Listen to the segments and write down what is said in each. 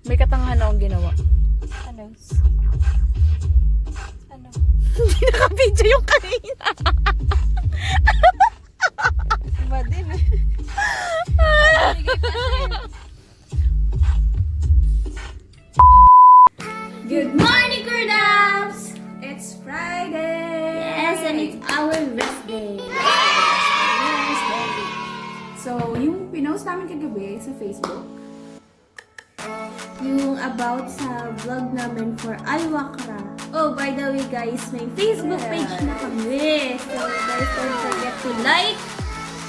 May katangahan akong ginawa. Ano? Ano? Hindi naka-video yung kanina. Iba din eh. Good morning, Kurdaps! It's Friday! Yes, and it's our rest day. So, yung pinost namin kagabi sa Facebook, Yung about sa vlog namin for Wakrah. Oh, by the way guys, may Facebook page na kami. So guys, don't forget to like,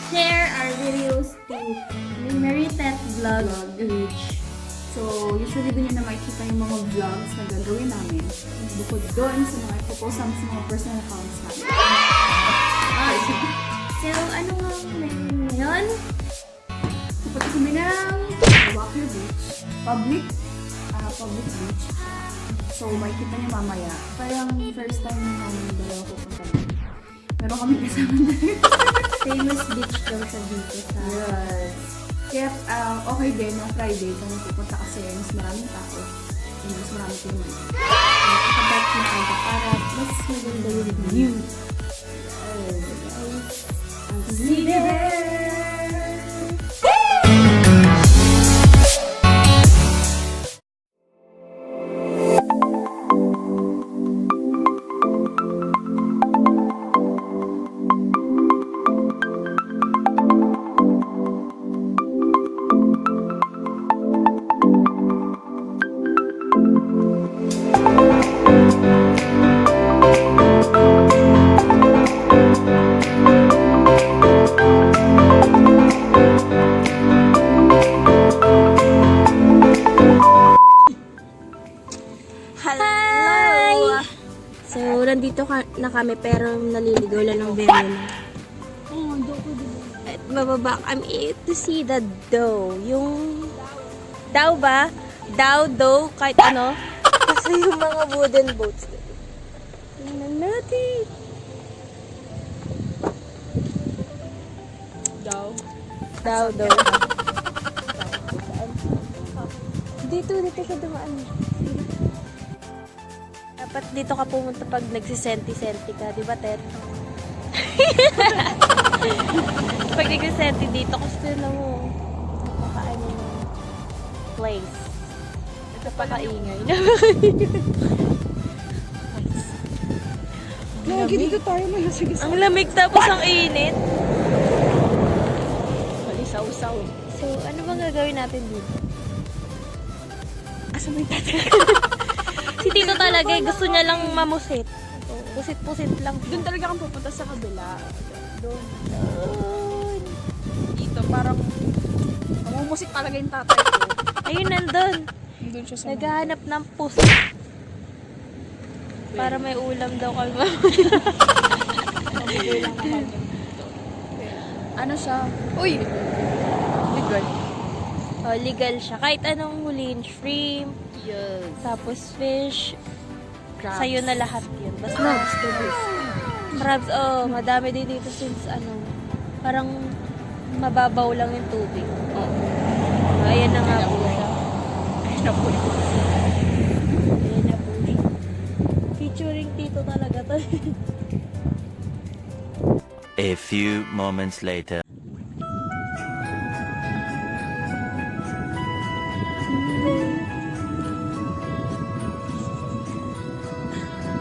share our videos to Meritet Vlog page. so usually doon yun na makikita yung mga vlogs na gagawin namin. Bukod doon sa mga ipopost namin sa mga personal accounts namin. So ano nga meron ngayon? Pupunta kami ng Wakrah Beach. Public beach. So, makikita niyo mamaya. Parang first time namin dalawa pupunta doon. Meron kami kasama na rin. Famous beach daw sa dito sa... Yes. Kaya okay din na Friday kung pupunta kasi mas maraming tao. Mas maraming timan. Nakabat na aga para mas maganda yung view. See you there! Nandito na kami pero naliligaw lang ng venue. At bababa kami to see the dough. Yung dough ba? Dough, kahit ano. Kasi yung mga wooden boats. Tingnan natin. Dough. Dito ka dumaan. Dapat dito ka pumunta pag nagsisenti-senti ka, di ba, Ter? Pag nagsisenti dito, kasi na mo, napakaano ng place. Napakaingay. Lagi dito tayo malasig. Ang lamig tapos ang init. Malisaw-saw. So, ano bang gagawin natin dito? Asa mo yung tatay? Si Tito talaga, gusto niya lang mamusit. Pusit-pusit lang. Doon talaga kang pupunta sa kabila. Doon. Dito, Parang mamumusik talaga yung tatay ko. ayun, nandun. Doon siya sa Naghahanap ng pusit. Para may ulam daw kami. Mamigay lang naman yun. Ano siya? Uy! Legal. Oh, legal siya. Kahit anong huliin, shrimp, Yes. tapos fish, Crabs. sa'yo na lahat yun. Basta Crabs. crabs, madami din dito since parang mababaw lang yung tubig. Ayan na nga po siya. Ayun na po. Ayan na po siya. Featuring Tito talaga to. A few moments later.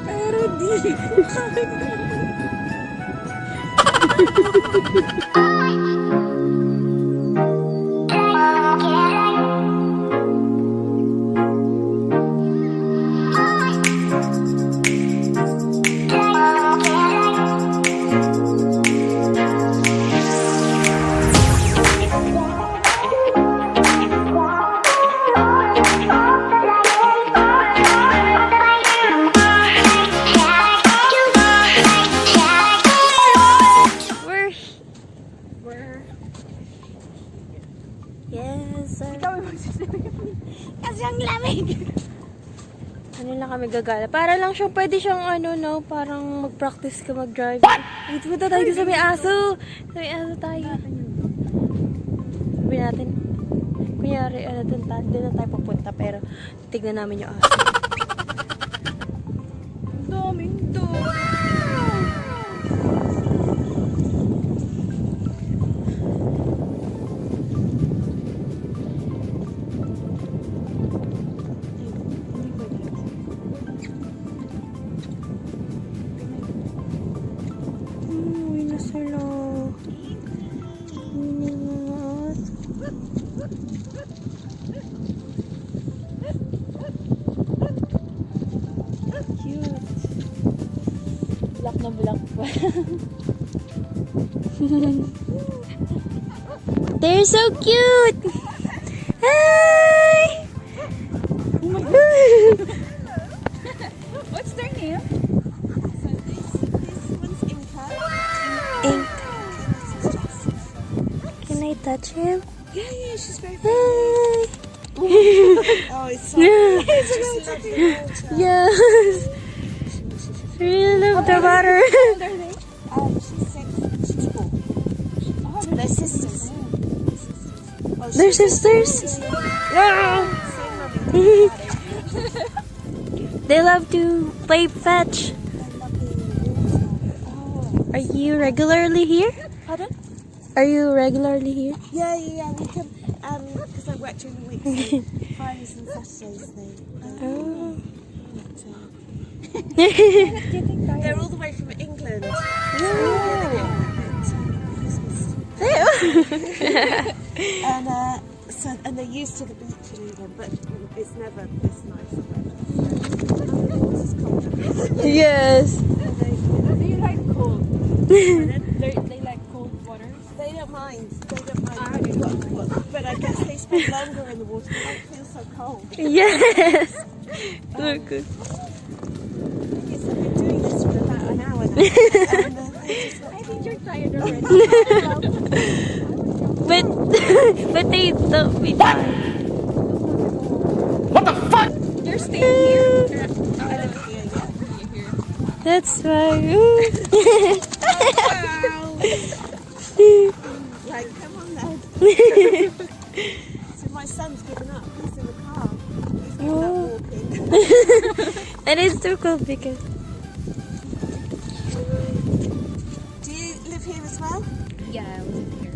Pero di ko kaya. Yes, sir. Kasi ang lamig. Ano lang kami gagala. Para lang siyang, pwede siyang parang mag-practice ka mag-drive. Dito punta tayo sa may aso. Sa may aso tayo. Sabi natin. Kunyari, doon na tayo papunta, pero tignan namin yung aso. Daming dog. Uy na sila. Cute. Black na black pa. They're so cute! Hi! Oh my god. What's their name? So this one's Inca. Ink. Can I touch him? Yeah, she's very Hi! Oh, it's so it's just lovely water. Yes! Really love the water. She's 6, she's 4. They're sisters. Oh, They're sisters? So lovely. They love to play fetch. And lovely water. Oh. Are you regularly here? Pardon? Are you regularly here? Yeah. We come because I work during the week. So Fridays and Saturdays Oh. they're all the way from England. And they're used to the beach in England, but it's never this nice weather. Yes. Do you like cold? They like cold water. They don't mind. But I guess they spend longer in the water. They don't feel so cold. Yes. Look. Yes, I've been doing this for about an hour now. And, I think you're tired already. But they don't be tired. You're staying here. I live here, yeah. That's why. Like, come on then. So my son's given up. He's in the car. He's given up walking. And it's too cold because. Do you live here as well? Yeah, I was here.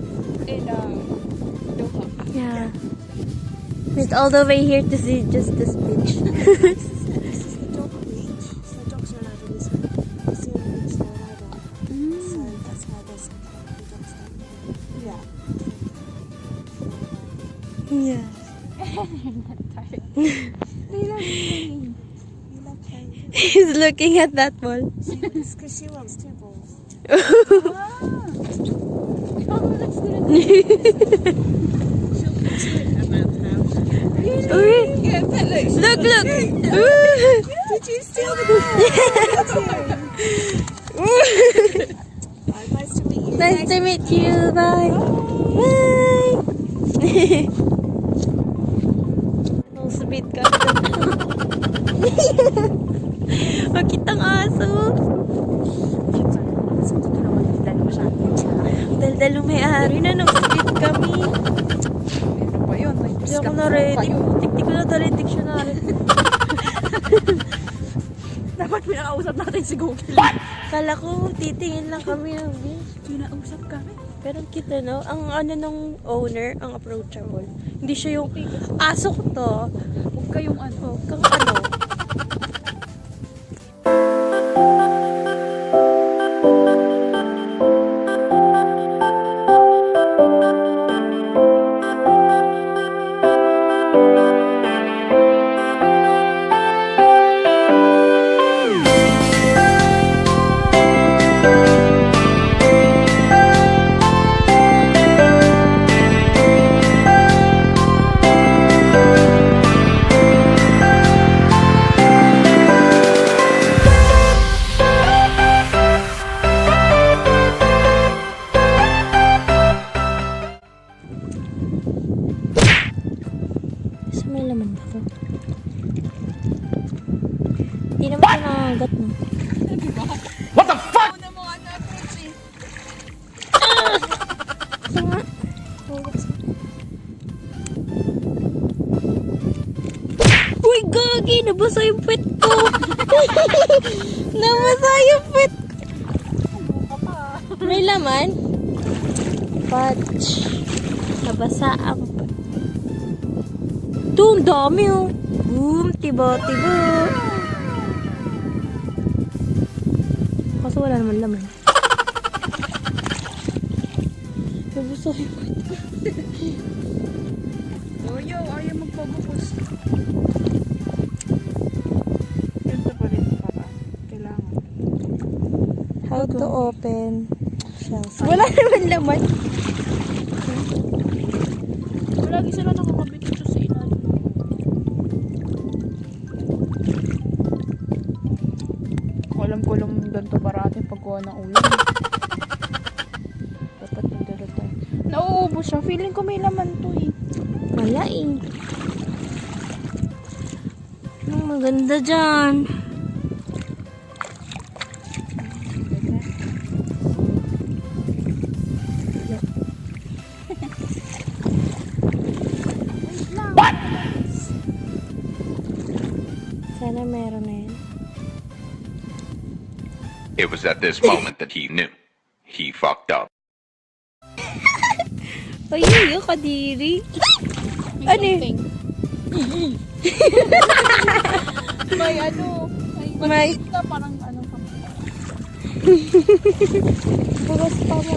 In Doha. Yeah. Went all the way here to see just this beach. This is the dog beach. So dogs are allowed on this one. It's the only beach they're allowed on. So that's why there's the dogs there. Yeah. Yeah. They love playing. You love playing. He's looking at that ball. It's because she wants 2 balls. Oh, that's good. She'll put 2 in her mouth now. Ooh. Yeah, that looks. Look. Ooh. Did you steal the ball? Nice to meet you. Nice to meet you. Bye. Bye. Sweet ka. Makitang aso. Dal-dal yung may-ari na nag-sweet kami. Ano pa yun? Hindi ako na-ready. Tik-tik ko na dala yung dictionary. Dapat pinakausap natin si Google. Kala ko, titingin lang kami ng beach. Pinausap kami. Pero kita no, ang ano ng owner, ang approachable. Hindi siya yung, aso ko to. Huwag kayong ano. Kang ano. May laman ba to? Hindi naman siya nakagat mo. What the fuck? Una mo ano, Puchi. Ito nga. nabasa yung puwet ko. Nabasa yung puwet ko. May laman? Fudge. Nabasa ang puwet. Ito, ang dami oh. Boom, tiba-tiba. Kaso wala naman laman. Nabasa yung puwet ko. Yoyo, ayaw magpabukos. Ganito pa rin para kailangan. How to open shells. Wala naman laman. Lagi sila nakakabit ito sa ilalim. Alam ko lang ganito parati pagkuha ng ulam. Dapat magdala tayo. Nauubos siya. Feeling ko may laman to eh. Wala eh. Ang maganda dyan. What? Sana meron na yan. It was at this moment that he knew. He fucked up. Ay, yung kadiri. Ano yun? May ano. May Na parang ano. bukas pa mo.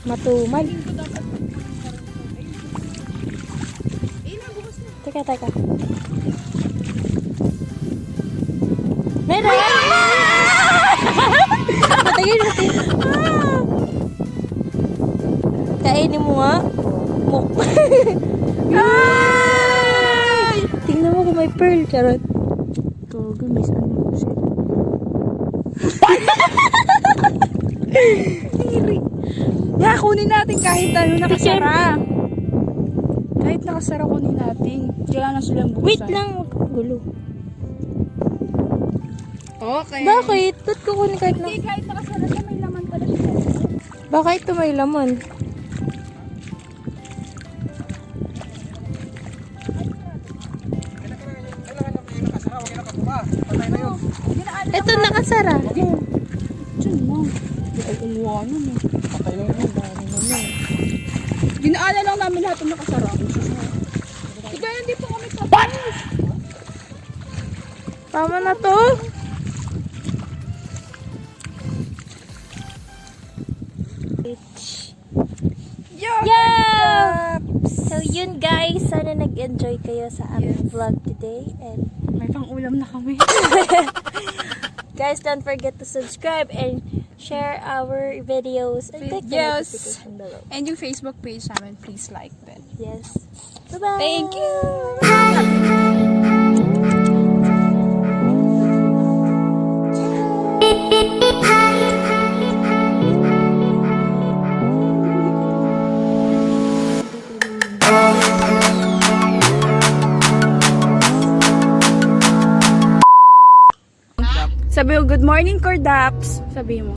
Matumal. Teka, teka. Meron! Patagin natin. Kainin mo nga. Muk. Ay! Tingnan mo kung may pearl. Charot. Togo, miss ano. Shit. Yeah, kunin natin kahit ano nakasara. Kahit nakasara kunin natin. Kailangan na silang buksan. Wait lang. Huwag kang gulo. Okay. Bakit? Ba't kukunin kahit na... Hindi, kahit nakasara siya, may laman pala siya. Baka ito may laman. Ito nakasara. Diyan mo. Hindi ay umuha nun eh. Patay lang yun. Dami na yun. Dinaala lang namin lahat ng nakasara. Ikaw hindi pa kami tapos. Tama na to. Yeah! So yun guys, sana nag-enjoy kayo sa aming vlog today. And May pang-ulam na kami. guys, don't forget to subscribe and share our videos and click the Videos. notification below. And yung Facebook page namin, please like that. Yes. Bye-bye! Thank you! Sabi mo, good morning, Kurdaps. Sabi mo.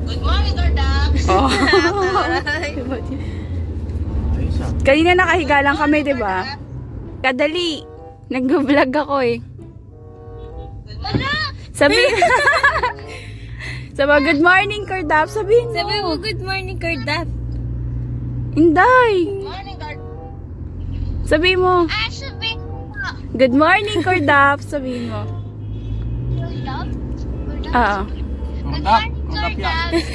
Good morning, Kurdaps. Oh. Kanina nakahiga lang kami, di ba? Kadali. Nag-vlog ako eh. Sabi Sabi, good morning, Kurdaps. Sabihin mo. Sabi mo, good morning, Kurdap. Inday. Good morning, Kurdaps. Sabi mo. Sabi Good morning, Kurdaps. Sabihin mo. Kurdaps? Oo. Good morning, Kurdaps.